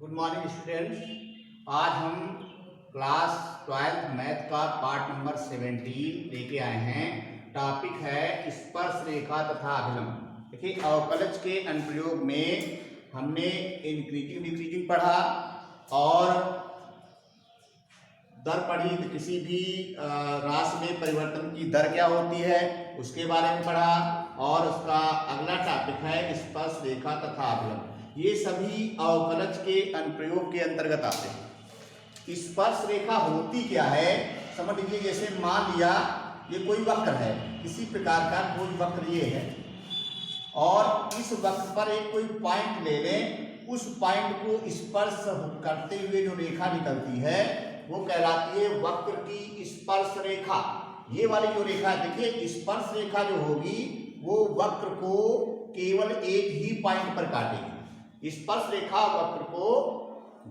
Good morning students. आज हम class 12 math का पार्ट नंबर 17 लेके आए हैं। टॉपिक है स्पर्श रेखा तथा अभिलंब। देखिए, अवकलज के अनुप्रयोग में हमने इंक्रीजिंग डिक्रीजिंग पढ़ा और दर पढ़ी। तो किसी भी राशि में परिवर्तन की दर क्या होती है उसके बारे में पढ़ा, और उसका अगला टॉपिक है स्पर्श रेखा तथा अभिलंब। ये सभी अवकलज के अनुप्रयोग के अंतर्गत आते हैं। स्पर्श रेखा होती क्या है, समझ लीजिए। जैसे मान लिया ये कोई वक्र है, किसी प्रकार का कोई वक्र ये है, और इस वक्र पर एक कोई पॉइंट ले लें। उस पॉइंट को स्पर्श करते हुए जो रेखा निकलती है वो कहलाती है वक्र की स्पर्श रेखा। ये वाली जो रेखा देखिए, स्पर्श रेखा जो होगी वो वक्र को केवल एक ही पॉइंट पर काटेगी। स्पर्श रेखा वक्र को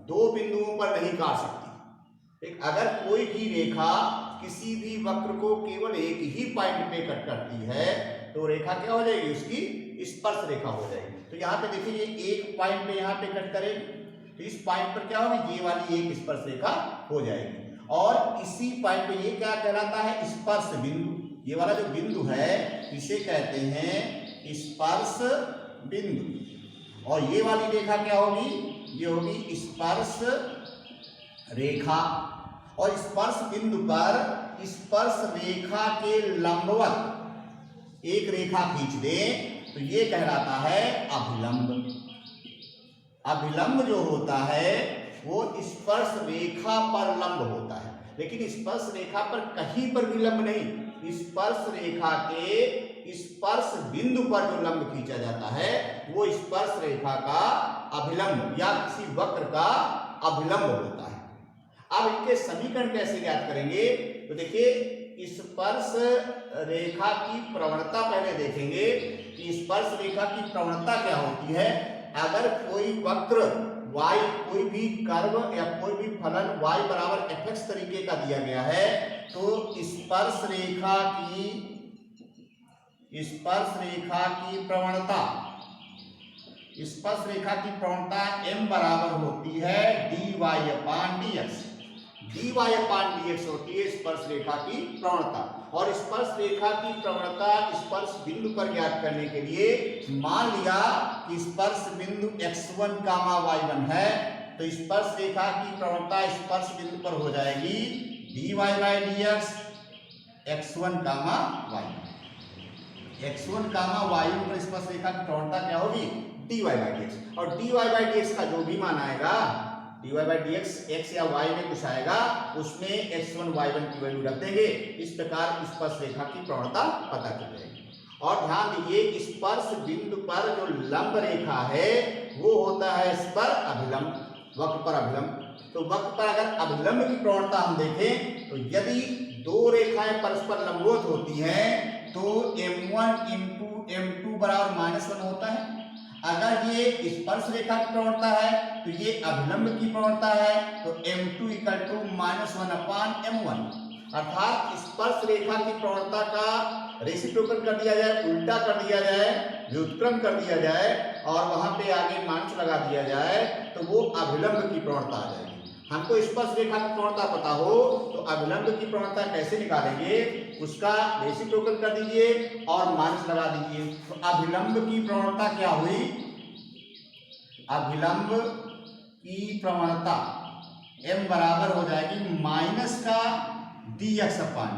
दो बिंदुओं पर नहीं काट सकती। एक अगर कोई भी रेखा किसी भी वक्र को केवल एक ही पॉइंट पे कट करती है तो रेखा क्या हो जाएगी, उसकी स्पर्श रेखा हो जाएगी। तो यहाँ पे देखिए, ये एक पॉइंट पे यहाँ पे कट करेगी तो इस पॉइंट पर क्या होगी, ये वाली एक स्पर्श रेखा हो जाएगी। और इसी पॉइंट पे ये क्या कहलाता है, स्पर्श बिंदु। ये वाला जो बिंदु है इसे कहते हैं स्पर्श बिंदु। और ये वाली रेखा क्या होगी, ये होगी स्पर्श रेखा। और स्पर्श बिंदु पर स्पर्श रेखा के लंबवत एक रेखा खींच दें तो ये कहलाता है अभिलंब। अभिलंब जो होता है वो स्पर्श रेखा पर लंब होता है, लेकिन स्पर्श रेखा पर कहीं पर भी लंब नहीं। स्पर्श रेखा के स्पर्श बिंदु पर जो लंब खींचा जाता है वो स्पर्श रेखा का अभिलंब या किसी वक्र का अभिलंब होता है। अब इनके समीकरण कैसे ज्ञात करेंगे, तो देखिए स्पर्श रेखा की प्रवणता पहले देखेंगे कि स्पर्श रेखा की प्रवणता क्या होती है। अगर कोई वक्र y, कोई भी कर्व या कोई भी फलन y बराबर fx तरीके का दिया गया है तो स्पर्श रेखा की प्रवणता m बराबर होती है dy/dx। dy/dx होती है स्पर्श रेखा की प्रवणता। और स्पर्श रेखा की प्रवणता स्पर्श बिंदु पर ज्ञात करने के लिए मान लिया कि स्पर्श बिंदु x1, y1 है तो स्पर्श रेखा की प्रवणता स्पर्श बिंदु पर हो जाएगी dy/dx x1, y1। x1, y1 पर स्पर्श रेखा की प्रवणता क्या होगी, dy/dx। और dy/dx का जो भी मान आएगा, dy/dx x या y में कुछ आएगा उसमें x1, y1 की वैल्यू रख देंगे। इस प्रकार स्पर्श रेखा की प्रवणता पता चल जाएगी। और ध्यान दीजिए, स्पर्श बिंदु पर जो लंब रेखा है वो होता है इस पर अभिलंब, वक्र पर अभिलंब। तो वक्र पर अगर अभिलंब की प्रवणता हम देखें तो यदि दो रेखाएं परस्पर लंबवत होती हैं तो m1 इंटू m2 बराबर -1 होता है। अगर ये स्पर्श रेखा की प्रवणता है तो ये अभिलंब की प्रवणता है तो m2 = -1/m1। अर्थात स्पर्श रेखा की प्रवणता का रेसिप्रोकल कर दिया जाए, उल्टा कर दिया जाए, व्युत्क्रम कर दिया जाए और वहां पे आगे माइनस लगा दिया जाए तो वो अभिलंब की प्रवणता आ जाएगी। हमको स्पर्श रेखा की प्रवणता पता हो तो अभिलंब की प्रवणता कैसे निकालेंगे, उसका रेसिप्रोकल कर दीजिए और माइनस लगा दीजिए। तो अभिलंब की प्रवणता क्या हुई, अभिलंब की प्रवणता m बराबर हो जाएगी -dx/dy।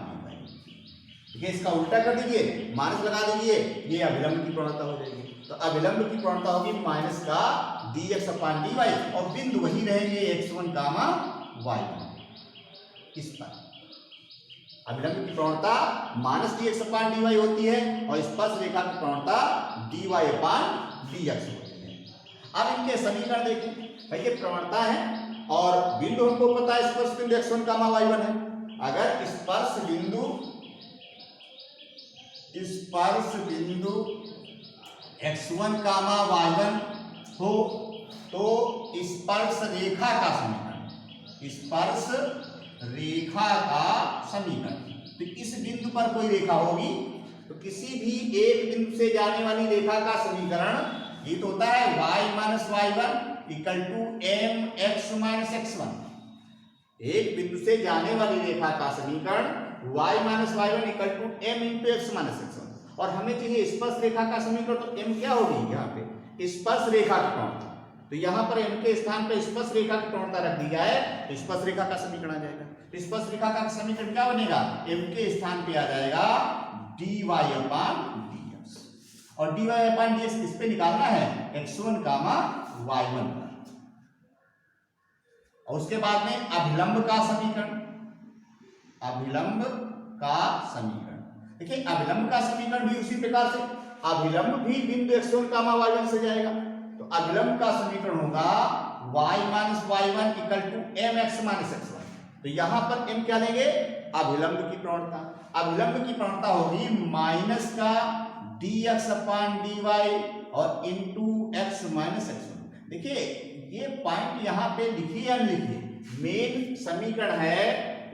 ठीक है, इसका उल्टा कर दीजिए, माइनस लगा दीजिए, ये अभिलंब की प्रवणता हो जाएगी। तो अभिलंब की प्रवणता होगी -dx/dy और बिंदु वही रहेंगे x1, y1। इस पर अभिलंब की प्रवणता -dx/dy होती है और स्पर्श रेखा की प्रवणता dy/dx होती है। अब इनके समीकरण देखें। भाई ये प्रवणता है और बिंदु हमको पता है स्पर्श बिंदु x1, y1 है। अगर स्पर्श बिंदु x1, y1 हो तो स्पर्श रेखा का समीकरण, तो इस बिंदु पर कोई रेखा होगी तो किसी भी एक बिंदु से जाने वाली रेखा का समीकरण ये तो होता है y - y1 equal to m x minus x one. एक बिंदु से जाने वाली रेखा का समीकरण y minus y one equal to m into x minus x one. और हमें चाहिए स्पर्श रेखा का समीकरण, तो m क्या होगी यहाँ पे स्पर्श रेखा की प्रवणता। तो यहाँ पर m के स्थान पर स्पर्श रेखा की प्रवणता रख दी जाए तो स्पर्श रेखा का समीकरण आ जाएगा। तो स्पर्श रेखा का समीकरण क्या बनेगा, m के स्थान पे आ जाएगा dy अपान dx, और dy अपान dx किस पे निकालना है, x1 कामा y1 पर। और उसके बाद में अभिलंब का समीकरण, अभिलंब का समीकरण देखिए, अभिलंब का समीकरण भी उसी प्रकार से, अभिलंब भी बिंदु x1 कामा y1 से जाएगा। तो अभिलंब का समीकरण होगा y minus y1 equal to m x minus x one. तो यहां पर m क्या लेंगे, अभिलंब की प्रवणता। अभिलंब की प्रवणता होगी माइनस का dx अपान dy और into x minus x one. देखिए ये पॉइंट यहाँ पे लिखिए या लिखिए, मेन समीकरण है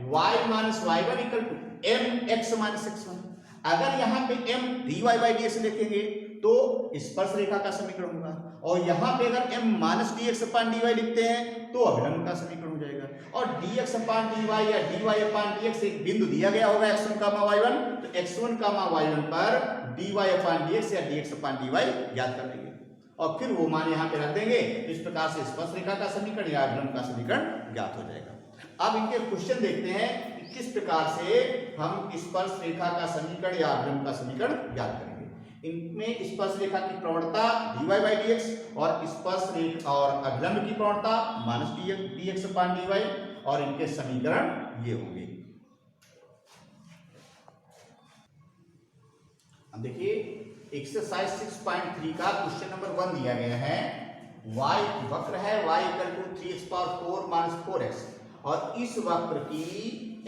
y minus y one equal to m x minus x one. अगर यहाँ पे m dy by d x लिखेंगे तो स्पर्श रेखा का समीकरण होगा, और यहाँ पे अगर m माइनस डी एक्स अपान डी वाई लिखते हैं तो अभिलंब का समीकरण हो जाएगा। और dx अपान dy या dy अपान dx एक बिंदु दिया गया होगा x1 कामा y1, तो x1 कामा y1 पर dy अपान dx या dx अपान dy ज्ञात कर लेंगे, और फिर वो मान यहाँ पे रख देंगे। इस प्रकार से स्पर्श रेखा का समीकरण या अभिलंब का समीकरण ज्ञात हो जाएगा। अब इनके क्वेश्चन देखते हैं कि किस प्रकार से हम स्पर्श रेखा का समीकरण या अभिलंब का समीकरण ज्ञात करेंगे। इनमें स्पर्श रेखा की प्रवणता dy बाई dx और स्पर्श रेखा और अभिलंब की प्रवणता माइनस dx अपान dy, और इनके समीकरण ये होंगे। अब देखिए एक्सरसाइज 6.3 का क्वेश्चन नंबर 1 दिया गया है। y वक्र है, y equal to 3x power 4 minus 4x, और इस वक्र की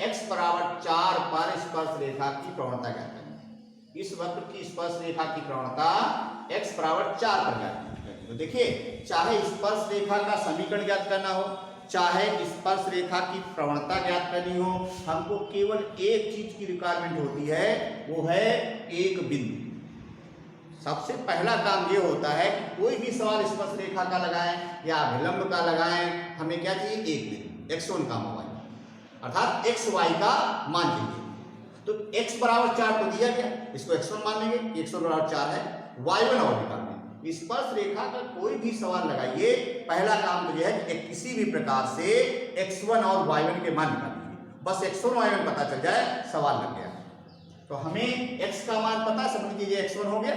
x बराबर 4 पर स्पर्श रेखा की प्रवणता ज्ञात करें। इस वक्र की स्पर्श रेखा की प्रवणता x बराबर 4 पर ज्ञात करें। तो देखिए चाहे स्पर्श रेखा का समीकरण ज्ञात करना हो, चाहे स्पर्श रेखा की प्रवणता ज्ञात करनी हो, हमको केवल एक चीज की रिक्वायरमेंट होती है, वो है एक बिंदु। सबसे पहला काम ये होता है कि कोई भी सवाल स्पर्श रेखा का लगाएं या अभिलंब का लगाएं, हमें क्या चाहिए, एक बिंदु x1 कामा y, अर्थात xy का मान चाहिए। तो x बराबर 4 तो दिया गया, इसको x1 मान लेंगे, x1 बराबर 4 है, y1 और निकालना। स्पर्श रेखा का कोई भी सवाल लगाइए, पहला काम तो यह है कि किसी भी प्रकार से x1 और y1 के मान निकाल लीजिए। बस x1 y1 पता चल जाए, सवाल लग गया। तो हमें x का मान पता, समझ लीजिए x1 हो गया।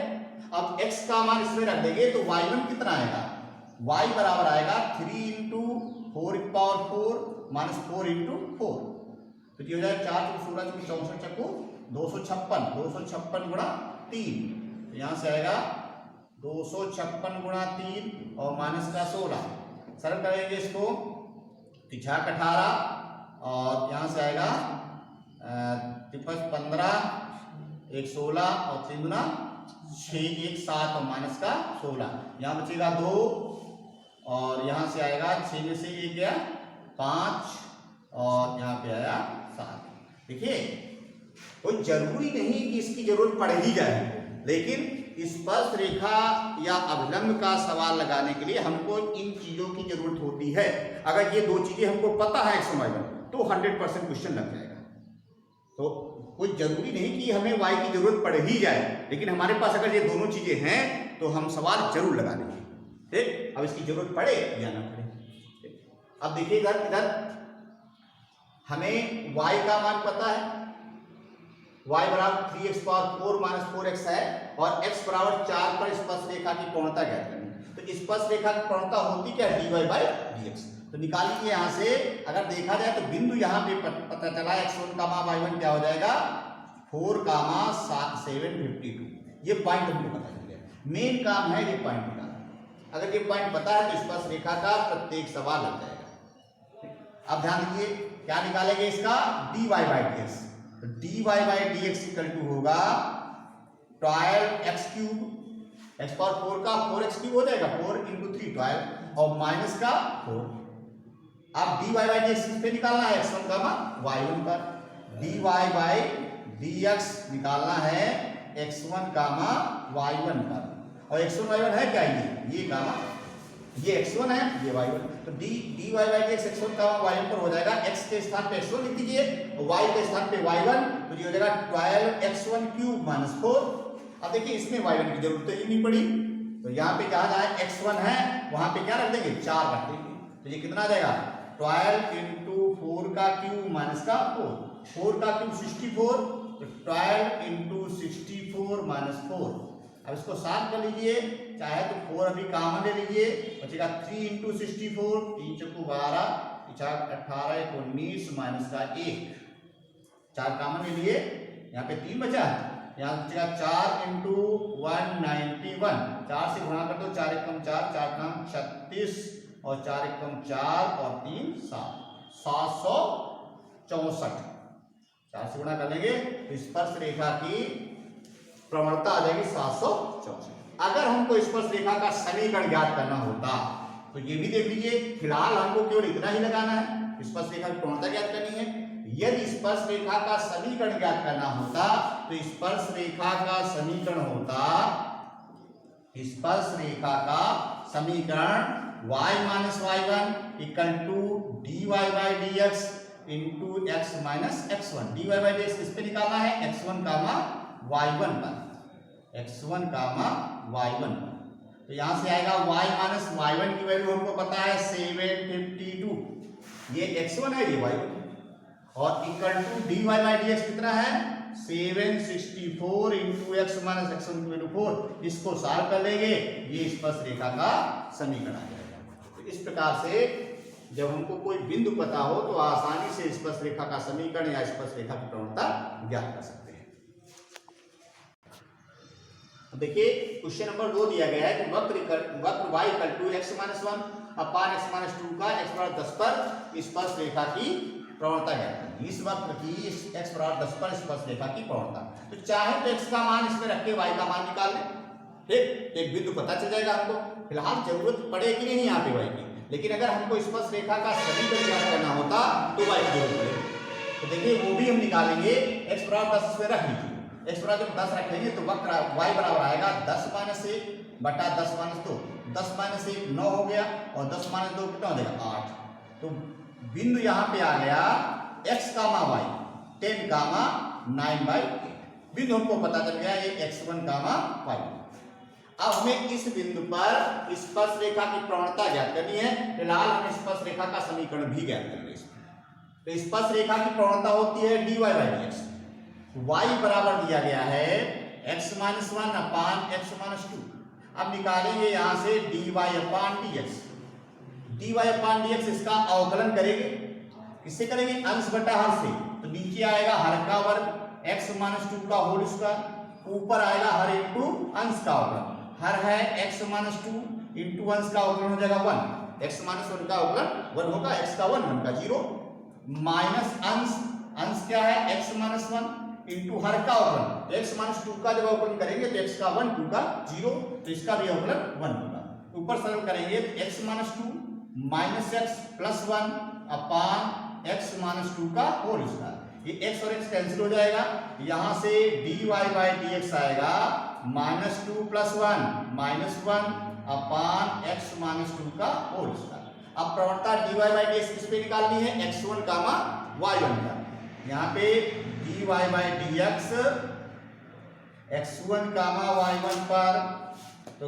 अब x का मान इसमें रख देंगे तो y1 कितना आएगा, y बराबर आएगा 3 इंटू 4 की पावर 4 माइनस 4 इंटू 4। तो ये हो जाएगा 4 चौक 16 चौक 64 चक्कू 256, 256 गुणा 3, तो यहाँ से आएगा 256 गुणा 3 और माइनस का 16। सरल करेंगे इसको, 3 18 और यहाँ से आएगा 15 1 16 और 3 गुना 6 1 7 और माइनस का 16, यहाँ बचेगा 2 और यहाँ से आएगा 6 में से 1 गया 5 और यहाँ पे आया 7। देखिए कोई जरूरी नहीं कि इसकी जरूरत पड़ ही जाए, लेकिन स्पर्श रेखा या अभिलंब का सवाल लगाने के लिए हमको इन चीजों की जरूरत होती है। अगर ये दो चीजें हमको पता है x y तो 100% क्वेश्चन लग जाएगा। तो कोई जरूरी नहीं कि हमें y की जरूरत पड़ ही जाए, लेकिन हमारे पास अगर ये दोनों चीजें हैं तो हम सवाल जरूर लगा लेंगे। ठीक, अब इसकी जरूरत पड़े या ना पड़े। अब देखिए इधर हमें y का मान पता है, y बराबर 3x पावर 4 माइनस 4x है, और x बराबर 4 पर स्पर्श रेखा की प्रवणता ज्ञात करनी। तो स्पर्श रेखा की प्रवणता होती क्या, dy बाई dx। तो निकाल लीजिए यहाँ से। अगर देखा जाए तो बिंदु यहाँ पे पता चला x1 कामा y1 क्या हो जाएगा 4 कामा 752। ये पॉइंट हमको पता चल गया। मेन काम है ये पॉइंट निकालना। अगर ये पॉइंट पता है तो स्पर्श रेखा का प्रत्येक सवाल लग जाएगा। अब ध्यान दीजिए क्या निकालेंगे इसका, dy बाई dx। तो dy by dx equal to होगा 12x क्यूब, x पावर 4 का 4x क्यूब हो जाएगा, 4 इंटू 3 12 और माइनस का 4। अब dy बाई dx किस पे निकालना है, x1 कामा y1 पर। dy बाई dx निकालना है x1 कामा y1 पर, और x1 y1 है क्या, ये कामा। ये x1 है, ये y1, तो dy by dx x1 का y1 पर हो जाएगा, x के स्थान पे x1 लिख दीजिए और y के स्थान पे y1, तो ये हो जाएगा 12x1 क्यूब माइनस 4। अब देखिए इसमें y1 की जरूरत ही नहीं पड़ी, तो यहाँ पे कहा जाए x1 है, वहां पे क्या रख देंगे 4 रख देंगे, तो ये कितना आ जाएगा 12 into 4 का क्यूब माइनस का 4 का क्यूब 64, तो 12 into 64 माइनस 4। अब इसको साफ कर लीजिए, चाहे तो 4 अभी कॉमन ले लीजिए, बचेगा 3 into 64, 3 चौको 12, 18 एक 19 माइनस का 1, 4 कॉमन ले लिए, यहाँ पे 3 बचा, यहाँ बचेगा 4 into 191, 4 से गुणा कर दो, 4 एकम 4, 4 कम 36 और 4 एकम 4 और 3 7, 764, 4 से गुणा कर लेंगे तो स्पर्श रेखा की प्रवणता आ जाएगी 764। अगर हमको स्पर्श रेखा का समीकरण ज्ञात करना होता तो ये भी देख लीजिए, फिलहाल हमको केवल इतना ही लगाना है, स्पर्श रेखा की प्रवणता ज्ञात करनी है। यदि स्पर्श रेखा का समीकरण ज्ञात करना होता तो स्पर्श रेखा का समीकरण होता, स्पर्श रेखा का समीकरण y minus y1 equal to dy by dx into x minus x1। dy by dx किस पे निकालना है, x1 कामा y1 पर, x1 कामा y1 पर, तो यहां से आएगा y माइनस y1 की वैल्यू हमको पता है 752, ये x1 है, ये y1 है, और equal to dy by dx कितना है 764 इंटू x माइनस x1 की वैल्यू 4, इसको सॉल्व कर लेंगे, ये स्पर्श रेखा का समीकरण आ जाएगा। तो इस प्रकार से जब हमको कोई बिंदु पता हो तो आसानी से स्पर्श रेखा का समीकरण या स्पर्श रेखा की प्रवणता ज्ञात कर सकते हैं। देखिए क्वेश्चन नंबर 2 दिया गया है कि वक्र y equal to x minus 1 upon x minus 2 का x बराबर 10 पर स्पर्श रेखा की प्रवणता ज्ञात करें। इस वक्र की x बराबर 10 पर स्पर्श रेखा की प्रवणता, तो चाहे तो x का मान इसमें रख के y का मान निकाल लें, ठीक, एक बिंदु पता चल जाएगा हमको। फिलहाल जरूरत पड़ेगी नहीं यहाँ पे y की, लेकिन अगर हमको स्पर्श रेखा का समीकरण ज्ञात करना होता तो y की जरूरत पड़ेगी। तो देखिए वो भी हम निकालेंगे, x बराबर 10 इसमें रख लीजिए, x बराबर जब 10 रखेंगे तो वक्र y बराबर आएगा 10 माइनस 1 बटा 10 माइनस 2, 10 माइनस 1 9 हो गया और 10 माइनस 2 कितना हो जाएगा 8। तो बिंदु यहाँ पे आ गया x कामा y 10 कामा 9/8, बिंदु हमको पता चल गया ये x1 कामा y। अब हमें इस बिंदु पर स्पर्श रेखा की प्रवणता ज्ञात करनी है, फिलहाल हम स्पर्श रेखा का समीकरण भी ज्ञात करेंगे। तो स्पर्श रेखा की प्रवणता होती है dy बाई dx, y बराबर दिया गया है x minus 1 upon x minus 2। अब निकालेंगे यहां से dy अपान dx, dy अपान dx इसका अवकलन करेंगे, किससे करेंगे अंश बटा हर से, तो नीचे आएगा हर का वर्ग x माइनस 2 का होल स्क्वायर, ऊपर आएगा हर इंटू अंश का अवकलन, हर है x माइनस 2 इंटू अंश का अवकलन हो जाएगा 1, x माइनस 1 का अवकलन 1 होगा, x का 1 1 का 0 माइनस अंश क्या है x माइनस 1 इंटू हर का अवकलन, तो x माइनस 2 का जब अवकलन करेंगे तो x का 1 2 का 0, तो इसका भी अवकलन 1 होगा। ऊपर सरल करेंगे तो x minus 2 minus x plus 1 upon x minus 2 का होल स्क्वायर, ये x और x कैंसिल हो जाएगा, यहाँ से dy बाई dx आएगा minus 2 plus 1 minus 1 upon x minus 2 का होल स्क्वायर। अब प्रवणता dy बाई dx किस पे निकालनी है x1 कामा y1 का, यहाँ पे dy by dx x1 comma y1 पर, तो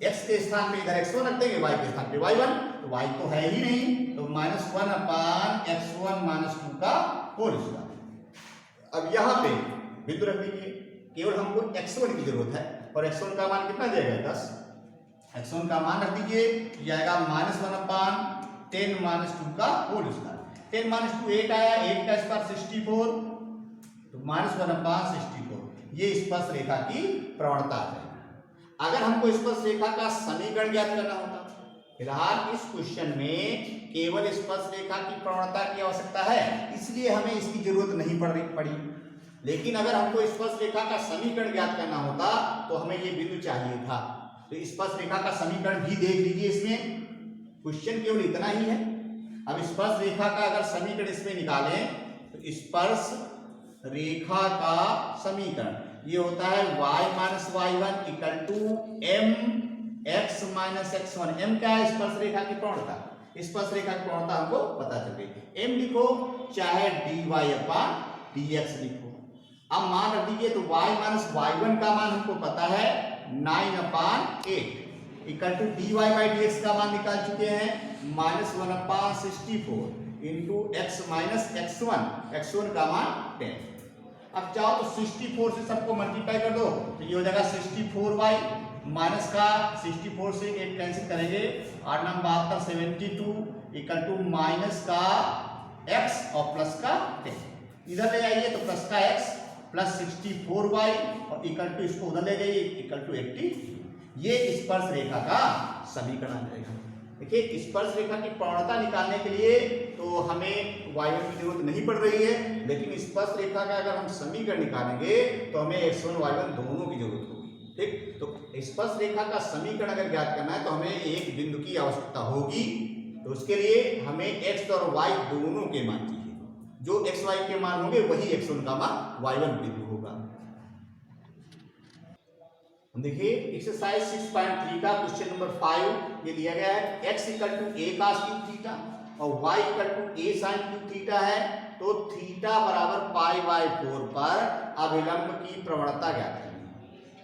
x के स्थान पे इधर x1 रख देंगे, y के स्थान पे y1, तो y तो है ही नहीं, तो माइनस 1 अपान x1 माइनस 2 का होल स्क्वायर। अब यहाँ पे बिंदु रख दीजिए, केवल हमको x1 की जरूरत है और x1 का मान कितना देगा 10, x1 का मान रख दीजिए, ये आएगा माइनस 1 अपान 10 माइनस 2 का होल स्क्वायर, 10 माइनस 2 8 आया, 8 का स्क्वायर 64, तो माइनस 1 अपान 64, ये स्पर्श रेखा की प्रवणता है। अगर हमको स्पर्श रेखा का समीकरण ज्ञात करना होता, फिलहाल इस क्वेश्चन में केवल स्पर्श रेखा की प्रवणता की आवश्यकता है, इसलिए हमें इसकी जरूरत नहीं पड़ी, लेकिन अगर हमको स्पर्श रेखा का समीकरण ज्ञात करना होता तो हमें ये बिंदु चाहिए था। तो स्पर्श रेखा का समीकरण भी देख लीजिए, इसमें क्वेश्चन केवल इतना ही है। अब स्पर्श रेखा का अगर समीकरण इसमें निकालें तो स्पर्श रेखा का समीकरण ये होता है y minus y1 equal to m x minus x1। m क्या है? स्पर्श रेखा की प्रवणता। स्पर्श रेखा की प्रवणता हमको पता चल गई। m लिखो चाहे dy अपान dx लिखो। अब मान रख दीजिए तो y माइनस y1 का मान हमको पता है 9/8 equal to dy by dx का मान निकाल चुके हैं -1/64 इंटू x माइनस x1 का मान 10। अब चाहो तो 64 से सबको मल्टीप्लाई कर दो तो ये हो जाएगा 64y माइनस का 64 से 8 कैंसिल करेंगे 8 9 72 72 इक्वल टू माइनस का x और प्लस का 10। इधर ले जाइए तो प्लस का x प्लस 64y और इक्वल टू इसको उधर ले जाइए इक्वल टू 80। ये स्पर्श रेखा का समीकरण आ जाएगा। देखिए स्पर्श रेखा की प्रवणता निकालने के लिए तो हमें y1 की जरूरत नहीं पड़ रही है, लेकिन स्पर्श रेखा का अगर हम समीकरण निकालेंगे तो हमें x1 y1 दोनों की जरूरत होगी। ठीक, तो स्पर्श रेखा का समीकरण अगर ज्ञात करना है तो हमें एक बिंदु की आवश्यकता होगी। तो उसके लिए हमें x और y दोनों के मान चाहिए। जो x y के मान होंगे वही x1 का मान y1 बिंदु होगा। देखिए एक्सरसाइज 6.3 का क्वेश्चन नंबर 5 ये दिया गया है x equal to a cos cube theta और y equal to a sin cube theta है। तो थीटा बराबर π/4 पर अभिलंब की प्रवणता ज्ञात करनी।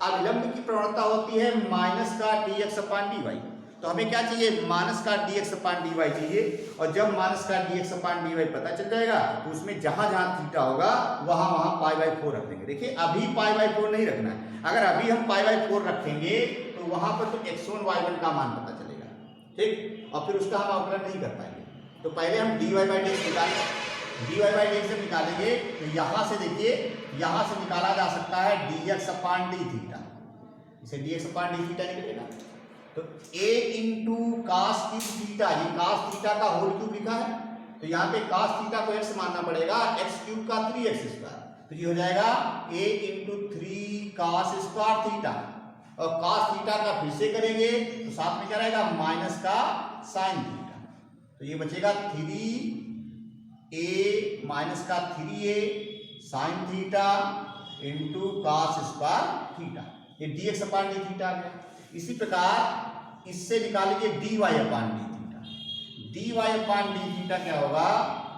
अभिलंब की प्रवणता होती है माइनस का dx अपान dy। तो हमें क्या चाहिए? माइनस का dx अपान dy चाहिए। और जब माइनस का dx अपान dy पता चल जाएगा तो उसमें जहां जहां थीटा होगा वहां वहां π/4 रख देंगे। देखिए अभी π/4 नहीं रखना है। अगर अभी हम π/4 रखेंगे तो वहां पर तो x1 y1 का मान पता चलेगा। ठीक, और फिर उसका हम अवकलन नहीं कर पाएंगे। तो पहले हम dy बाई dx निकालेंगे। dy बाई dx जब निकालेंगे तो यहां से देखिए यहां से निकाला जा सकता है dx अपान d थीटा। इसे dx अपान d थीटा निकलेगा। तो a into cos cube theta, ये कास थीटा का होल क्यूब लिखा है तो यहाँ पे कास थीटा को x मानना पड़ेगा, x क्यूब का 3x स्क्वायर। तो ये हो जाएगा a into 3 cos square theta और कास थीटा का फिर से करेंगे तो साथ में क्या रहेगा? माइनस का साइन थीटा। तो ये बचेगा 3a माइनस का 3a sine theta into cos square theta. ये dx अपान d थीटा आ गया। इसी प्रकार इससे निकालेंगे dy upon d theta. dy upon d theta क्या होगा?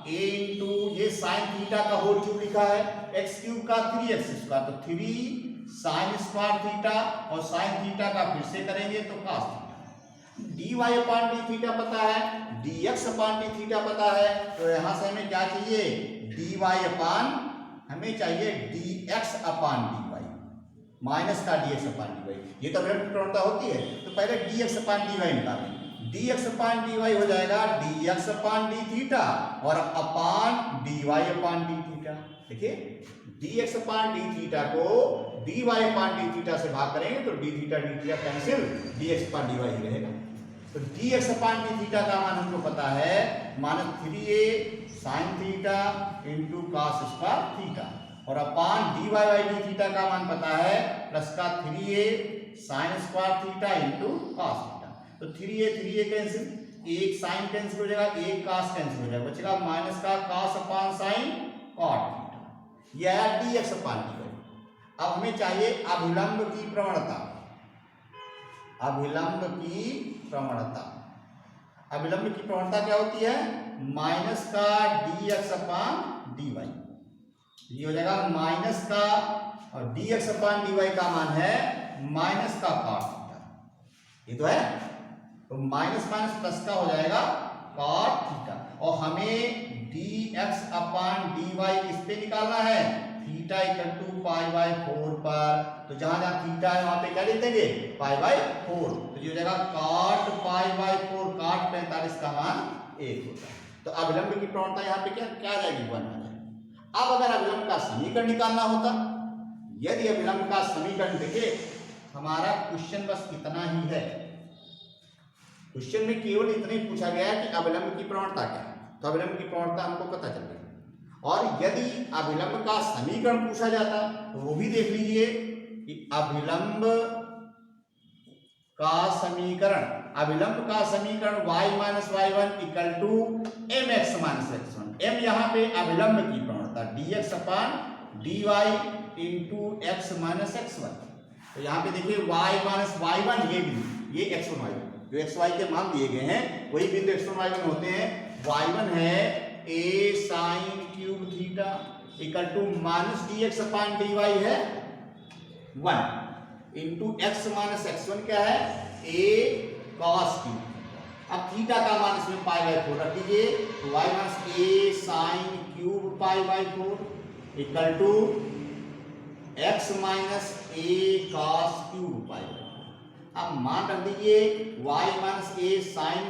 a इंटू ये साइन थीटा का होल क्यूब लिखा है x क्यूब का 3x स्क्वायर। तो 3 साइन स्क्वायर थीटा और साइन थीटा का फिर से करेंगे तो cos theta. dy upon d theta पता है, dx अपान d थीटा पता है। तो यहां से हमें क्या चाहिए? dy अपान हमें चाहिए dx अपान dy माइनस का dx अपान dy। ये तो अभिलंब की प्रवणता होती है। तो पहले dx अपान dy निकालें। dx अपान dy हो जाएगा dx अपान d थीटा और अपान dy अपान d थीटा। देखिए dx अपान d थीटा को dy अपान d थीटा से भाग करेंगे तो d theta cancel, dx upon dy ही रहेगा। तो dx अपान d थीटा का मान हमको पता है -3a sin theta into cos square theta और अपान dy बाई d थीटा का मान पता है प्लस का 3a sin square theta into cos theta. तो 3a कैंसिल, एक साइन कैंसिल हो जाएगा, एक cos कैंसिल हो जाएगा, बचेगा माइनस का cos अपान साइन cot थीटा। यह है dx अपान dy। अब हमें चाहिए अभिलंब की प्रवणता। अभिलंब की प्रवणता, अभिलंब की प्रवणता क्या होती है? माइनस का dx अपान dy। ये हो जाएगा माइनस का और dx अपान dy का मान है माइनस का cot थीटा। ये तो है, तो माइनस माइनस प्लस का हो जाएगा cot थीटा। और हमें dx अपान dy किस पे निकालना है? थीटा इक्वल टू π/4 पर। तो जहां जहां थीटा है वहां पे क्या लिख देंगे? π/4। तो ये हो जाएगा cot π/4, cot 45 का मान 1 होता है। तो अभिलंब की प्रवणता यहाँ पे क्या आ जाएगी? 1 आ जाएगी। अब अगर अभिलंब का समीकरण निकालना होता, यदि अभिलंब का समीकरण देखिए हमारा क्वेश्चन बस इतना ही है। क्वेश्चन में केवल इतना ही पूछा गया है कि अभिलंब की प्रवणता क्या है। तो अभिलंब की प्रवणता हमको पता चल गई। और यदि अभिलंब का समीकरण पूछा जाता तो वो भी देख लीजिए कि अभिलंब का समीकरण, अभिलंब का समीकरण y minus y1 equal to mx minus x1। m यहाँ पे अभिलंब की प्रवणता dx upon dy into x minus x1। तो यहाँ पे देखिए y माइनस y1 ये ये x1 y1 जो x y के मान दिए गए हैं वही बिंदु x1 y1 होते हैं। y1 है a sin cube theta equal to minus dx upon dy है 1 इंटू x माइनस x1 क्या है a cos क्यूब। अब थीटा का मान इसमें पाई बाई 4 रख दीजिए तो y minus a sin cube pi by 4 equal to x minus a cos cube pi by. अब मान रख दीजिए y minus a sin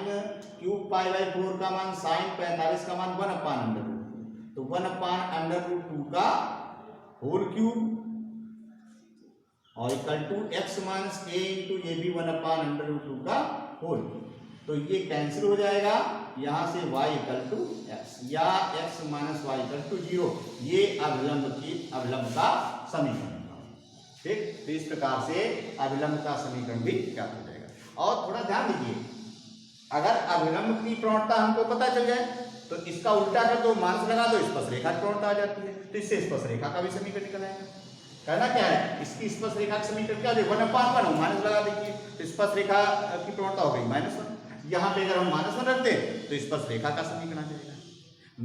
cube pi by 4 का मान sin 45 का मान 1 अपान अंडर रूट तो 1 अपान अंडर रूट 2 का होल क्यूब और equal to x minus a into ये भी 1 अपान अंडर रूट 2 का होल। तो ये कैंसिल हो जाएगा यहां से y इक्वल टू x या x minus y equal to 0 ये अभिलंब का समीकरण। ठीक, तो इस प्रकार से अभिलंब का समीकरण भी ज्ञात हो जाएगा। और थोड़ा ध्यान दीजिए अगर अभिलंब की प्रवणता हमको पता चल जाए तो इसका उल्टा कर दो माइनस लगा दो स्पर्श रेखा की प्रवणता आ जाती है तो इससे स्पर्श रेखा का भी समीकरण निकल आएगा। कहना क्या है इसकी स्पर्श रेखा का समीकरण क्या है 1 अपान 1 माइनस लगा दीजिए तो स्पर्श रेखा की प्रवणता हो गई -1। यहाँ पे अगर हम -1 रखते तो स्पर्श रेखा का समीकरण आ जाएगा।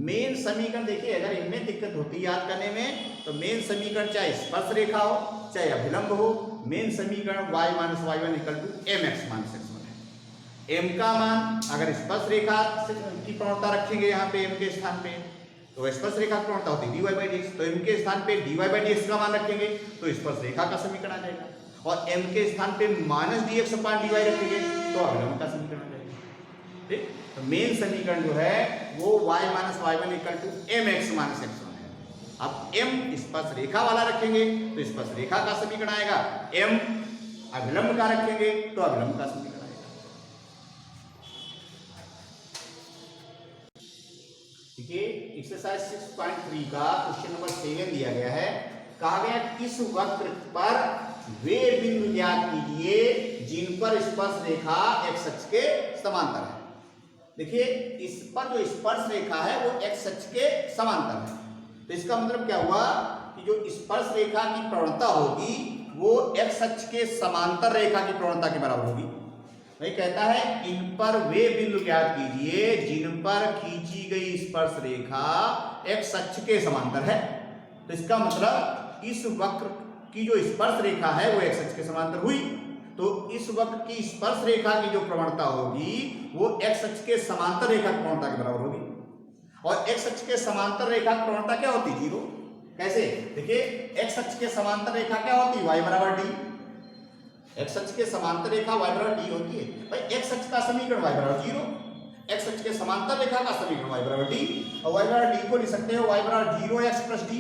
मेन समीकरण देखिए अगर इनमें दिक्कत होती है याद करने में तो मेन समीकरण चाहे स्पर्श रेखा हो चाहे अभिलंब हो मेन समीकरण y minus y1 equal to mx minus x1 है। m का मान अगर स्पर्श रेखा की प्रवणता रखेंगे यहाँ पे m के स्थान पे तो स्पर्श रेखा की प्रवणता होती है dy बाई dx तो m के स्थान पे dy बाई dx का मान रखेंगे तो स्पर्श रेखा का समीकरण आ जाएगा और m के स्थान पे माइनस dx अपान dy रखेंगे तो अभिलंब का समीकरण आ जाएगा। ठीक, तो मेन समीकरण जो है वो y minus y1 equal to mx minus x1 है। अब m स्पर्श रेखा वाला रखेंगे तो स्पर्श रेखा का समीकरण आएगा m अभिलंब का रखेंगे तो अभिलंब का समीकरण आएगा। ठीक है, एक्सरसाइज 6.3 का क्वेश्चन नंबर 7 दिया गया है। कहा गया इस वक्र पर वे बिंदु ज्ञात कीजिए जिन पर स्पर्श रेखा x अक्ष के समांतर है। देखिए इस पर जो स्पर्श रेखा है वो x अक्ष के समांतर है तो इसका मतलब क्या हुआ कि जो स्पर्श रेखा की प्रवणता होगी वो x अक्ष के समांतर रेखा की प्रवणता के बराबर होगी। वही कहता है इन पर वे बिंदु ज्ञात कीजिए जिन पर खींची गई स्पर्श रेखा x अक्ष के समांतर है। तो इसका मतलब इस वक्र की जो स्पर्श रेखा है वो x अक्ष के समांतर हुई तो इस वक्र की स्पर्श रेखा की जो प्रवणता होगी वो x अक्ष के समांतर रेखा की प्रवणता के बराबर होगी और x अक्ष के समांतर रेखा की प्रवणता क्या होती है 0। कैसे देखिए x अक्ष के समांतर रेखा क्या होती है y बराबर d। x अक्ष के समांतर रेखा y बराबर d होती है। भाई x अक्ष का समीकरण y बराबर 0 x अक्ष के समांतर रेखा का समीकरण y बराबर d और y बराबर d को लिख सकते हो y बराबर 0x प्लस d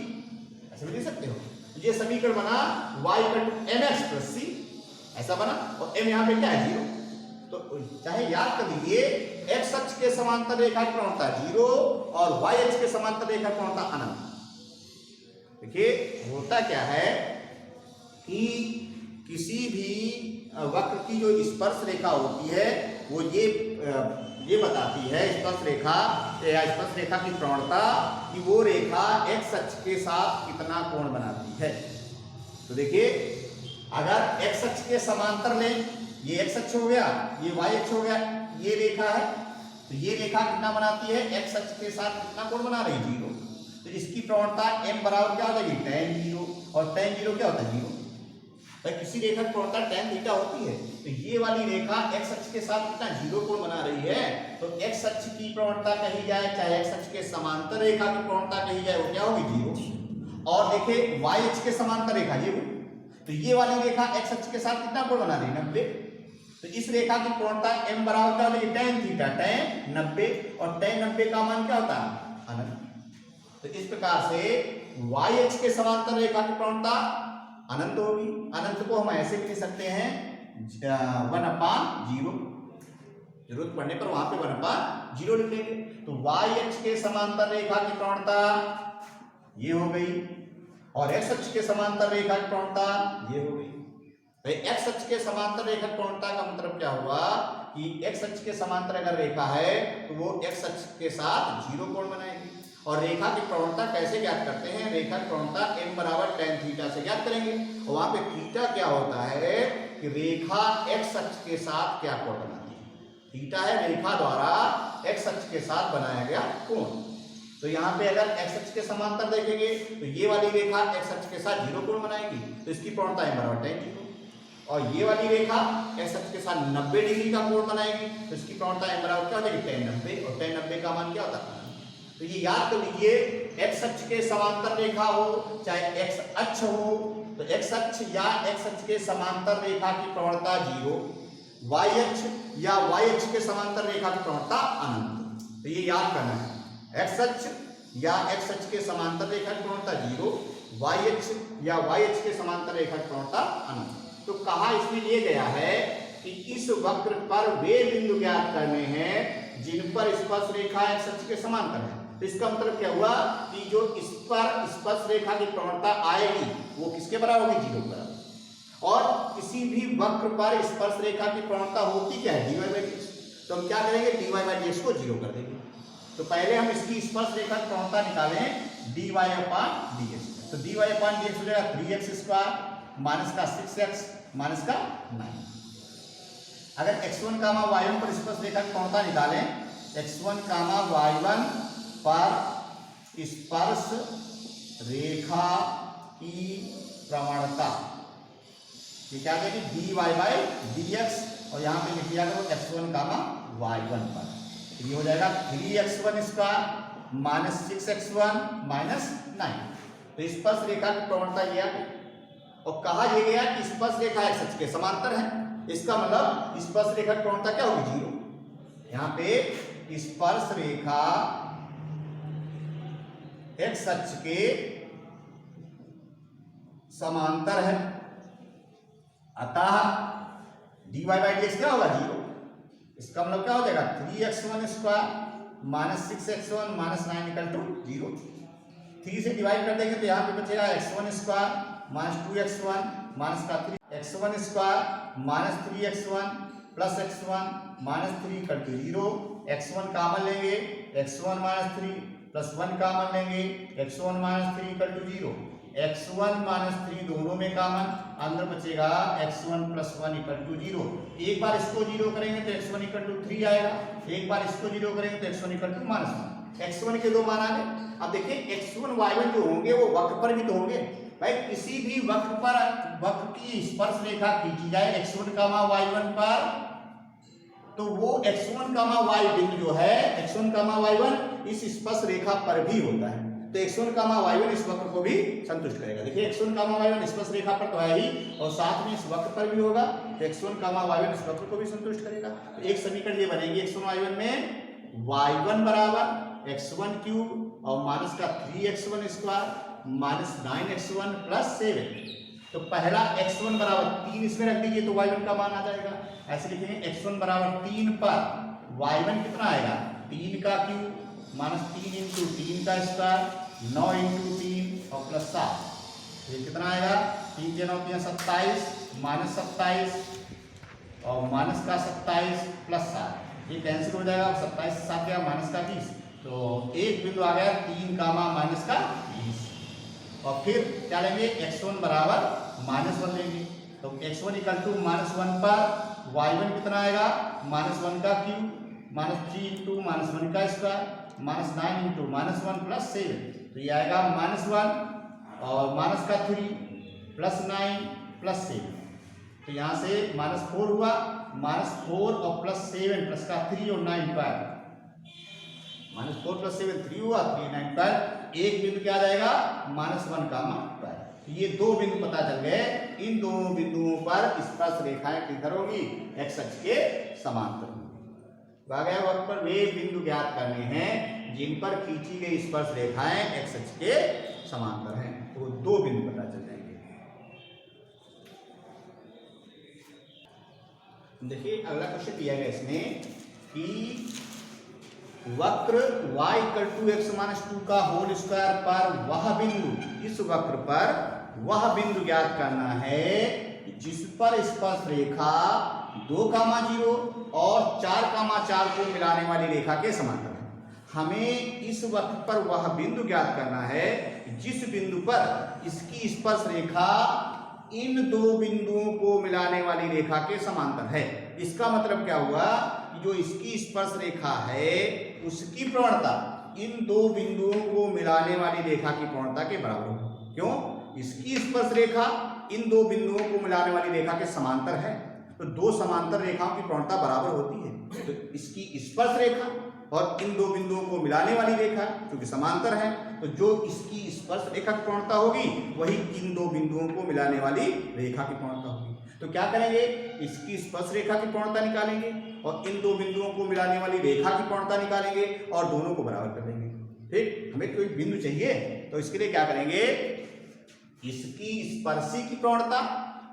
ऐसे भी लिख सकते हो। ये समीकरण बना y equal to mx plus c ऐसा बना और m यहाँ पे क्या है 0 तो चाहे याद कर लीजिए x अक्ष के समांतर रेखा की प्रवणता 0 और y अक्ष के समांतर रेखा की प्रवणता अनंत। देखिए होता क्या है कि किसी भी वक्र की जो स्पर्श रेखा होती है वो ये बताती है स्पर्श रेखा या स्पर्श रेखा की प्रवणता कि वो रेखा x अक्ष के साथ कितना कोण बनाती है। तो देखिए अगर x अक्ष के समांतर लें ये x अक्ष हो गया ये y अक्ष हो गया ये रेखा है तो ये रेखा कितना बनाती है x अक्ष के साथ कितना कोण बना रही है 0 तो इसकी प्रवणता m बराबर क्या हो जाएगी tan 0 और tan 0 क्या होता है 0। भाई किसी रेखा की प्रवणता tan थीटा होती है तो ये वाली रेखा x अक्ष के साथ कितना 0 कोण बना रही है तो x अक्ष की प्रवणता कही जाए चाहे x अक्ष के समांतर रेखा की प्रवणता कही जाए वो क्या होगी 0। और देखिए y अक्ष के समांतर रेखा ये तो ये वाली रेखा x अक्ष के साथ कितना कोण बना रही है 90 तो इस रेखा की प्रवणता m बराबर क्या होगी tan थीटा tan 90 और tan 90 का मान क्या होता है अनंत। तो इस प्रकार से y अक्ष के समांतर रेखा की प्रवणता अनंत होगी। अनंत को हम ऐसे भी लिख सकते हैं 1/0 जरूरत पड़ने पर वहां पे 1/0 लिख लेंगे। तो y अक्ष के समांतर रेखा की प्रवणता ये हो गई और x अक्ष के समांतर रेखा की प्रवणता ये हो गई। भाई x अक्ष के समांतर रेखा की प्रवणता का मतलब क्या हुआ कि x अक्ष के समांतर अगर रेखा है तो वो x अक्ष के साथ 0 कोण बनाएगी और रेखा की प्रवणता कैसे ज्ञात करते हैं? रेखा की प्रवणता m बराबर tan थीटा से ज्ञात करेंगे। और वहां पे थीटा क्या होता है कि रेखा x अक्ष के साथ क्या कोण बनाती है। थीटा है रेखा द्वारा x अक्ष के साथ बनाया गया कोण। तो यहाँ पे अगर x अक्ष के समांतर देखेंगे तो ये वाली रेखा x अक्ष के साथ 0 कोण बनाएगी, तो इसकी प्रवणता m बराबर tan 0। और ये वाली रेखा x अक्ष के साथ 90 डिग्री का कोण बनाएगी, तो इसकी प्रवणता m बराबर क्या हो जाएगी? tan 90। और tan 90 का मान क्या होता है? तो ये याद कर लीजिए, x अक्ष के समांतर रेखा हो चाहे x अक्ष हो, तो x अक्ष या x अक्ष के समांतर रेखा की प्रवणता 0, y अक्ष या y अक्ष के समांतर रेखा की प्रवणता अनंत। तो ये याद करना है, x अक्ष या x अक्ष के समांतर रेखा की प्रवणता 0, y अक्ष या y अक्ष के समांतर रेखा की प्रवणता अनंत। तो कहा इसमें ये गया है कि इस वक्र पर वे बिंदु ज्ञात करने हैं जिन पर स्पर्श रेखा x अक्ष के समांतर है। तो इसका मतलब क्या हुआ कि जो इस पर स्पर्श रेखा की प्रवणता आएगी वो किसके बराबर होगी? 0 के बराबर। और किसी भी वक्र पर स्पर्श रेखा की प्रवणता होती क्या है? dy by dx। तो हम क्या करेंगे? dy बाई dx को 0 कर देंगे। तो पहले हम इसकी स्पर्श रेखा की प्रवणता निकालें dy अपॉन dx। तो dy अपॉन dx हो जाएगा 3x स्क्वायर माइनस का 6x माइनस का 9। अगर x1 कामा y1 पर स्पर्श रेखा की प्रवणता निकालें, x1 कामा y1 पर स्पर्श रेखा की प्रवणता ये क्या कहेगी? dy by dx। और यहाँ पे लिख दिया करो x1 कामा y1 पर, ये हो जाएगा 3x1 square minus 6x1 minus 9। तो स्पर्श रेखा की प्रवणता ये आ गई। और कहा यह गया कि स्पर्श रेखा x अक्ष के समांतर है, इसका मतलब स्पर्श रेखा की प्रवणता क्या होगी? 0। यहाँ पे स्पर्श रेखा x अक्ष के समांतर है, अतः dy बाई dx क्या होगा? 0। इसका मतलब क्या हो जाएगा? 3x1 square minus 6x1 minus 9 equal to 0। 3 से डिवाइड कर देंगे तो यहाँ पे बचेगा x1 square minus 2x1 minus का 3 x1 square minus 3x1 plus x1 minus 3 equal to 0। x1 common लेंगे, x1 माइनस 3 प्लस 1 कॉमन लेंगे, x1 minus 3 equal to 0। x1 minus 3 दोनों में कॉमन, अंदर बचेगा x1 प्लस 1 इक्वल टू 0। एक बार इसको 0 करेंगे तो x1 इक्वल टू 3 आएगा, एक बार इसको 0 करेंगे तो x1 equal to minus 1। x1 के दो मान आ गए। अब देखिए x1 y1 जो होंगे वो वक्र पर भी तो होंगे भाई। किसी भी वक्र पर वक्र की स्पर्श रेखा खींची जाए x1 कामा y1 पर, तो वो x1 कामा y बिंदु जो है x1 कामा y1 इस स्पर्श रेखा पर भी होता है। तो x1 कामा y1 इस वक्र को भी संतुष्ट करेगा। देखिए x1 कामा y1 स्पर्श रेखा पर तो है ही, और साथ में इस वक्र पर भी होगा, तो x1 कामा y1 इस वक्र को भी संतुष्ट करेगा। तो एक समीकरण ये बनेगी x1 y1 में y1 बराबर x1 क्यूब और माइनस का 3x1 square minus 9x1 plus 7। तो पहला x1 बराबर 3 इसमें रख दीजिए तो y1 का मान आ जाएगा। ऐसे लिखेंगे x1 बराबर 3 पर y1 कितना आएगा? 3 का क्यूब माइनस 3 इंटू 3 का स्क्वायर 9 इंटू 3 और प्लस 7। ये कितना आएगा? 3 के 9 3 27 माइनस 27 और माइनस का 27 प्लस 7। ये कैंसिल हो जाएगा। 27 से 7 गया माइनस का 20, तो एक बिंदु आ गया 3 कामा माइनस का 20। और फिर क्या लेंगे? x1 बराबर -1 लेंगे। तो x1 इक्वल टू -1 पर y1 कितना आएगा? -1 का क्यूब -3 इंटू -1 का स्क्वायर -9 इंटू -1 प्लस 7। तो ये आएगा -1 और माइनस का 3 प्लस 9 प्लस 7। तो यहाँ से -4 हुआ, -4 और प्लस 7 प्लस का 3 और 9 पर -4 प्लस 7 3 हुआ, 3 9 पर एक बिंदु क्या आ जाएगा? -1 कामा पर। तो ये दो बिंदु पता चल गए। इन दोनों बिंदुओं पर स्पर्श रेखाएं किधर होगी? x अक्ष के समांतर। वक्र पर वे बिंदु ज्ञात करने हैं जिन पर खींची गई स्पर्श रेखाएं x अक्ष के समांतर हैं। तो दो बिंदु पता चल जाएंगे। देखिए अगला क्वेश्चन दिया गया इसमें कि वक्र y = x-2 का होल स्क्वायर पर वह बिंदु, इस वक्र पर वह बिंदु ज्ञात करना है जिस पर स्पर्श रेखा 2, 0 और 4, 4 को मिलाने वाली रेखा के समांतर है। हमें इस वक्र पर वह बिंदु ज्ञात करना है जिस बिंदु पर इसकी स्पर्श रेखा इन दो बिंदुओं को मिलाने वाली रेखा के समांतर है। इसका मतलब क्या हुआ कि जो इसकी स्पर्श रेखा है उसकी प्रवणता इन दो बिंदुओं को मिलाने वाली रेखा की प्रवणता के बराबर हो। क्यों? इसकी स्पर्श रेखा इन दो बिंदुओं को मिलाने वाली रेखा के समांतर है, तो दो समांतर रेखाओं की प्रवणता बराबर होती है। तो इसकी स्पर्श रेखा और इन दो बिंदुओं को मिलाने वाली रेखा क्योंकि समांतर है, तो जो इसकी स्पर्श रेखा की प्रवणता होगी वही इन दो बिंदुओं को मिलाने वाली रेखा की प्रवणता होगी। तो क्या करेंगे? इसकी स्पर्श रेखा की प्रवणता निकालेंगे और इन दो बिंदुओं को मिलाने वाली रेखा की प्रवणता निकालेंगे और दोनों को बराबर कर देंगे। ठीक, हमें कोई बिंदु चाहिए तो इसके लिए क्या करेंगे? इसकी स्पर्शी की प्रवणता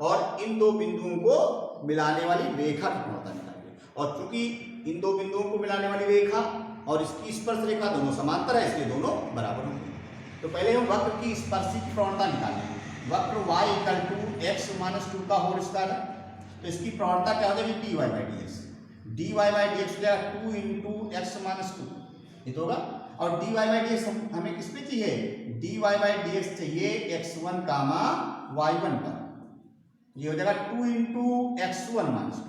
और इन दो बिंदुओं को मिलाने वाली रेखा की प्रवणता निकालेंगे। और चूंकि इन दो बिंदुओं को मिलाने वाली रेखा और इसकी स्पर्श रेखा दोनों समांतर है, इसलिए दोनों बराबर होंगे। तो पहले हम वक्र की स्पर्शी की प्रवणता निकालेंगे। वक्र y = x - 2 का होल स्क्वायर है, तो इसकी प्रवणता क्या हो जाएगी? dy/dx। dy/dx हो जाएगा 2 × x - 2, ये तो होगा। और dy/dx हमें किस पे चाहिए? dy/dx चाहिए x1, y1 पर। ये हो जाएगा 2 × x1 - 2।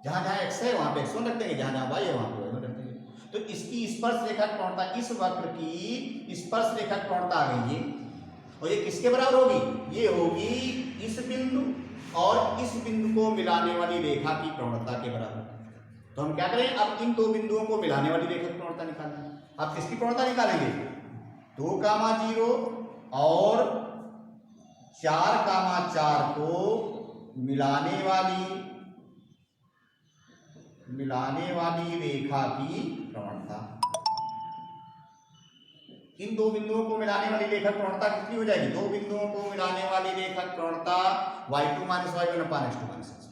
जहां जहां x है वहां पे x1 रख देंगे, जहां जहां y है वहां पे y1 रख देंगे। तो इसकी स्पर्श रेखा की प्रवणता, इस वक्र की स्पर्श रेखा की प्रवणता आ गई है, और ये किसके बराबर होगी? ये होगी इस बिंदु और इस बिंदु को मिलाने वाली रेखा की प्रवणता के बराबर। तो हम क्या करें? अब इन दो बिंदुओं को मिलाने वाली रेखा की प्रवणता निकालेंगे। अब किसकी प्रवणता निकालेंगे? 2, 0 और 4, 4 को मिलाने वाली रेखा की प्रवणता। इन दो बिंदुओं को मिलाने वाली रेखा की प्रवणता कितनी हो जाएगी? दो बिंदुओं को मिलाने वाली रेखा की प्रवणता y2 - y1 x2 - x1।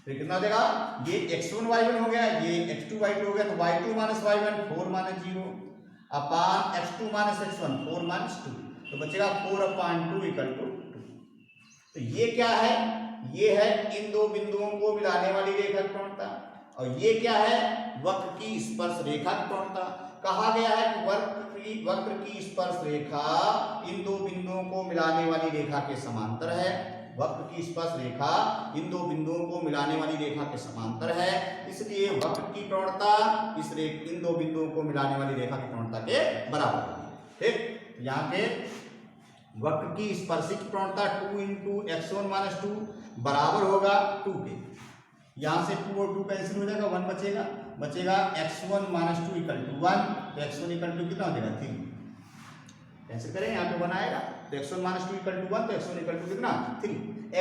फिर कितना हो जाएगा? ये x1 y1 हो गया, ये x2 y2 हो गया, तो y2 - y1 4 - 0 अपान x2 - x1 4 - 2, तो बचेगा 4/2 = 2। तो ये क्या है? ये है इन दो बिंदुओं को मिलाने वाली रेखा की प्रवणता। और ये क्या है? वक्र की स्पर्श रेखा की प्रवणता। कहा गया है कि वक्र की स्पर्श रेखा इन दो बिंदुओं को मिलाने वाली रेखा के समांतर है। वक्र की स्पर्श रेखा इन दो बिंदुओं को मिलाने वाली रेखा के समांतर है, इसलिए वक्र की प्रवणता इन दो बिंदुओं को मिलाने वाली रेखा की प्रवणता के बराबर होगी। ठीक, यहाँ पे वक्र की स्पर्शी की प्रवणता 2 × x1 - 2 बराबर होगा 2 के। यहां से 2 और 2 कैंसिल हो जाएगा, 1 बचेगा x1 - 2 = 1, तो x1 = कितना हो जाएगा? 3। कैंसिल करें, यहाँ पे 1 आएगा, तो x1 - 2 = 1, तो x1 = कितना? 3।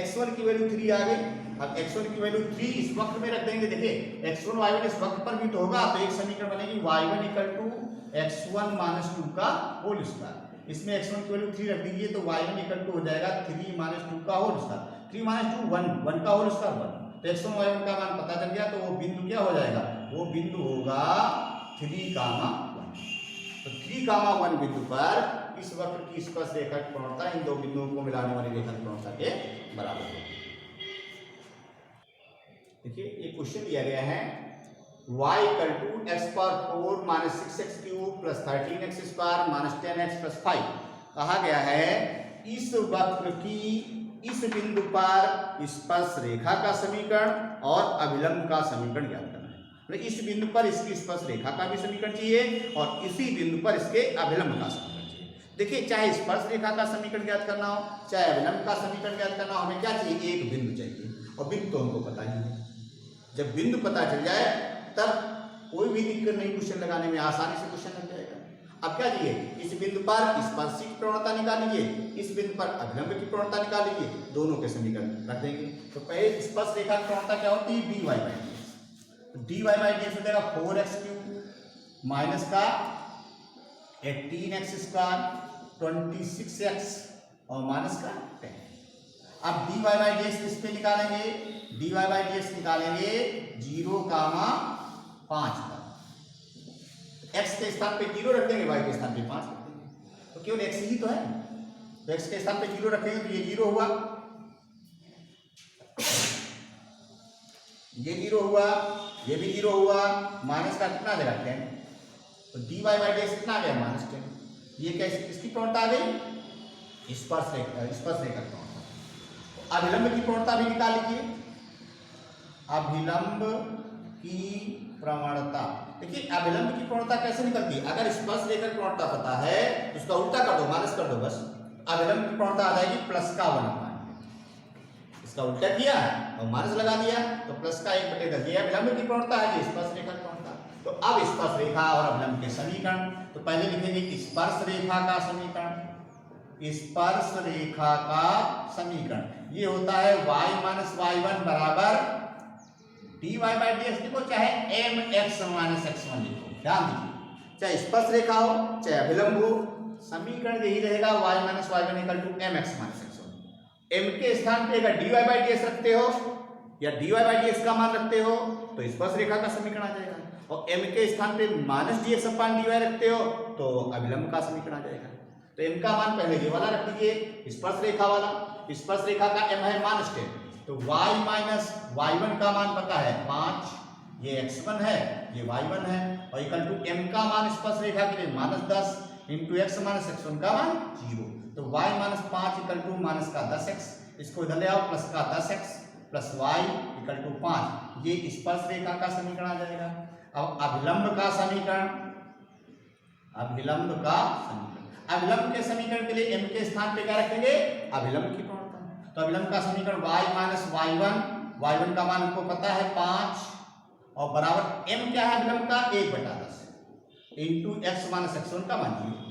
x1 की वैल्यू 3 आ गई। अब x1 की वैल्यू 3 इस वक्र में रख देंगे। देखिए x1 y1 इस वक्र पर भी तो होगा, तो एक समीकरण बनेगी y1 = x1 - 2 का होल स्क्वायर। इसमें x1 की वैल्यू 3 रख दीजिए, तो y1 = हो जाएगा 3 - 2 का होल स्क्वायर। 3 - 2 1 का होल स्क्वायर 1। तो x1 y1 का मान पता चल गया, तो वो बिंदु क्या हो जाएगा? वो बिंदु होगा 3, 1। तो 3, 1 बिंदु पर इस वक्र की स्पर्श रेखा की प्रवणता इन दो बिंदुओं को मिलाने वाली रेखा की प्रवणता के बराबर होगी। देखिए ये क्वेश्चन दिया गया है y = x⁴ - 6x³ + 13x² - 10x + 5। कहा गया है इस वक्र की इस बिंदु पर स्पर्श रेखा का समीकरण और अभिलंब का समीकरण ज्ञात करना है। मतलब इस बिंदु पर इसकी स्पर्श रेखा का भी समीकरण चाहिए और इसी बिंदु पर इसके अभिलंब का समीकरण चाहिए। देखिए चाहे स्पर्श रेखा का समीकरण ज्ञात करना हो, चाहे अभिलंब का समीकरण ज्ञात करना हो, हमें क्या चाहिए? एक बिंदु चाहिए, और बिंदु तो हमको पता ही है। जब बिंदु पता चल जाए तब कोई भी दिक्कत नहीं, क्वेश्चन लगाने में आसानी से क्वेश्चन लग जाएगा। अब क्या चाहिए? इस बिंदु पर स्पर्शी की प्रवणता निकाल लीजिए, इस बिंदु पर अभिलंब की प्रवणता निकाल लीजिए, दोनों के समीकरण रख देंगे। तो पहले स्पर्श रेखा की प्रवणता क्या होती है? dy/dx। तो dy/dx हो जाएगा 4x³ माइनस का 18x² 26x और माइनस का 10। अब dy/dx किस पे निकालेंगे? dy/dx निकालेंगे 0, 5 पर। x के स्थान पे 0 रख देंगे, y के स्थान पे 5 रख देंगे, तो केवल x ही तो है, तो x के स्थान पे 0 रखेंगे तो ये 0 हुआ, ये 0 हुआ, ये भी 0 हुआ, माइनस का कितना आ जाएगा? 10। तो dy बाई dx कितना आ गया -10। ये कैसे किसकी प्रवणता आ गई, स्पर्श रेखा की प्रवणता। तो अभिलंब की प्रवणता भी निकाल लीजिए। अभिलंब की प्रवणता, देखिए अभिलंब की प्रवणता कैसे निकलती है, अगर स्पर्श रेखा की प्रवणता पता है तो उसका उल्टा कर दो, माइनस कर दो बस। अभिलंब की प्रवणता आ जाएगी प्लस का 1/, इसका उल्टा किया और माइनस लगा दिया तो प्लस का 1/10। ये अभिलंब की प्रवणता है, ये स्पर्श रेखा की प्रवणता। तो अब स्पर्श रेखा और अभिलंब के समीकरण, तो पहले लिखेंगे स्पर्श रेखा का समीकरण। स्पर्श रेखा का समीकरण ये होता है y माइनस y1 बराबर dy बाई dx लिखो, चाहे mx माइनस x1 लिखो। ध्यान दीजिए, चाहे स्पर्श रेखा हो चाहे अभिलंब हो, समीकरण यही रहेगा y minus y1 equal to mx minus x1। m के स्थान पे अगर dy बाई dx रखते हो या dy बाई dx का मान रखते हो तो स्पर्श रेखा का समीकरण आ जाएगा, और m के स्थान पे माइनस dx अपान dy रखते हो तो अभिलंब का समीकरण आ जाएगा। तो m का मान पहले ये वाला रख दीजिए, स्पर्श रेखा वाला। स्पर्श रेखा का m है -10, तो y माइनस y1 का मान पता है 5, ये x1 है ये y1 है, और इक्वल टू m का मान स्पर्श रेखा के लिए -10 इंटू x माइनस x1 का मान 0। तो y minus 5 equal to minus का 10x, इसको इधर ले आओ प्लस का 10x plus y equal to 5, ये स्पर्श रेखा का समीकरण आ जाएगा। अब अभिलंब का समीकरण, अभिलंब का समीकरण, अभिलंब के समीकरण के लिए m के स्थान पे क्या रखेंगे, अभिलंब की प्रवणता। तो अभिलंब का समीकरण y माइनस y1 का मान हमको पता है 5 और बराबर m क्या है अभिलंब का 1/10 इंटू x माइनस x1 का मान 0।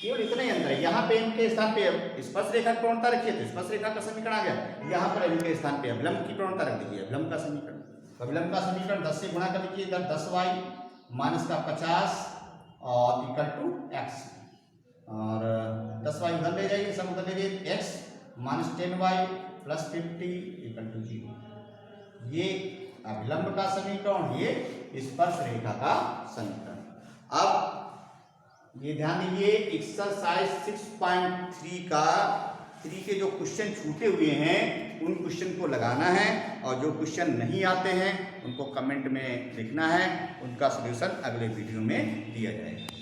केवल इतना ही अंतर है, यहाँ पे m के स्थान पे स्पर्श रेखा की प्रवणता रखिए तो स्पर्श रेखा का समीकरण आ गया, यहाँ पर m के स्थान पे अभिलंब की प्रवणता रख दीजिए, अभिलंब का समीकरण। अभिलंब का समीकरण 10 से गुणा कर लीजिए, इधर 10y माइनस का 50 और इक्वल टू x, और 10y उधर ले जाइए, सब उधर ले जाइए, x minus 10y plus 50 equal to 0। ये अभिलंब का समीकरण, ये स्पर्श रेखा का समीकरण। अब ये ध्यान दीजिए, एक्सरसाइज 6.3 का 3 के जो क्वेश्चन छूटे हुए हैं उन क्वेश्चन को लगाना है, और जो क्वेश्चन नहीं आते हैं उनको कमेंट में लिखना है, उनका सॉल्यूशन अगले वीडियो में दिया जाएगा।